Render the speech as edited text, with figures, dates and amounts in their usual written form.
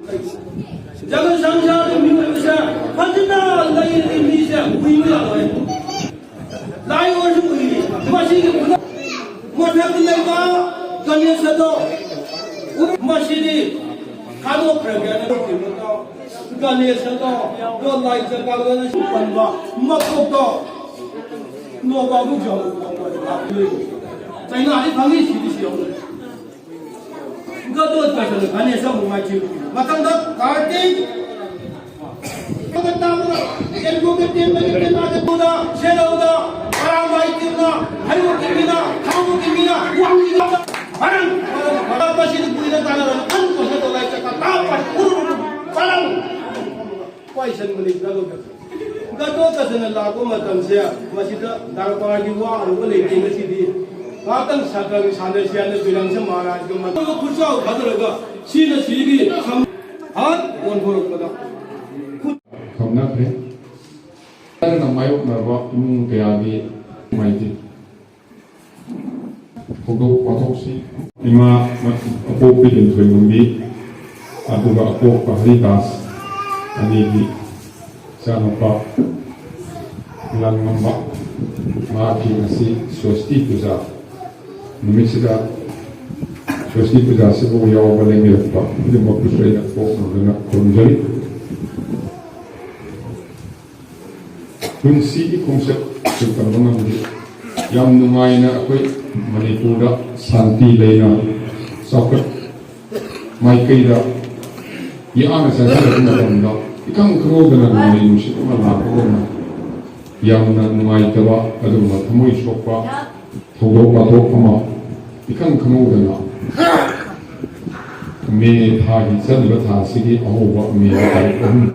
자그 상사의 미국에서 하지나 나이 미세 우리가 왜 나이 વર્ષ 우리 마시기 못하는 내가 간에서도 우리 마시니 가도 그러게 간에서도 또 나이 저가는 신반과 막국도 노가고 저고 자기가 아니 방에 시리시오 그것도 어떠셔서 간에서 못 맞추고 마땅다 갈등 그것다보다 일국의 때문에 나보다 새로우다 바람바이기나 할국입니다 강국입니다 왕기가 바람바시는 부리는 나라는 한 곳에 돌아있다가 나빠시 우르르 바람 과이선 분이 가도 어떠서는 나고 마땅세야 마시다 나라방하기 와하는 걸 얘기한 것이지 마땅 사강이 사늘시하는 비랑서 말하지 그 마땅 불사하고 받으러가 시는 시기 한 원포로거다 겁나 그래? 나는 마욕나와 그야기 마이지 고도 와독시 이마 아포피린 소용비 아두가 아포 파리다스 아니기 사노파 랑맘바 마키 나시 소스티 부자 누미시다 소스티 부자 시고 야오발랭이었다 이제 먹고 소리가 꼭 누르나 곤저리 ꯄꯨꯟꯁꯤꯒꯤ ꯈꯣꯡꯆꯠ ꯆꯠꯄ ꯉꯝꯗꯦ ꯌꯥꯝ ꯅꯨꯡꯉꯥꯏꯅ ꯑꯩꯈꯣꯏ ꯃꯅꯤꯄꯨꯔꯗ ꯁꯥꯟꯇꯤ ꯂꯩꯅ ꯆꯥꯎꯈꯠ ꯃꯥꯏꯀꯩꯗ ꯌꯥꯝꯅ ꯆꯠꯊꯔꯛꯄ ꯃꯇꯝꯗ ꯏꯈꯪ ꯈꯪꯍꯧꯗꯅ ꯅꯣꯡꯂꯩ ꯅꯨꯡꯁꯤꯠ ꯑꯃ ꯂꯥꯛꯄꯒꯨꯝꯅ ꯌꯥꯝꯅ ꯅꯨꯡꯉꯥꯏꯇꯕ ꯑꯗꯨꯒꯨꯝꯕ ꯊꯃꯣꯏ ꯁꯣꯛꯄ ꯊꯧꯗꯣꯛ ꯋꯥꯊꯣꯛ ꯑꯃ 이칸 그모거나 매 다기 전부 다 시기 어우가 매가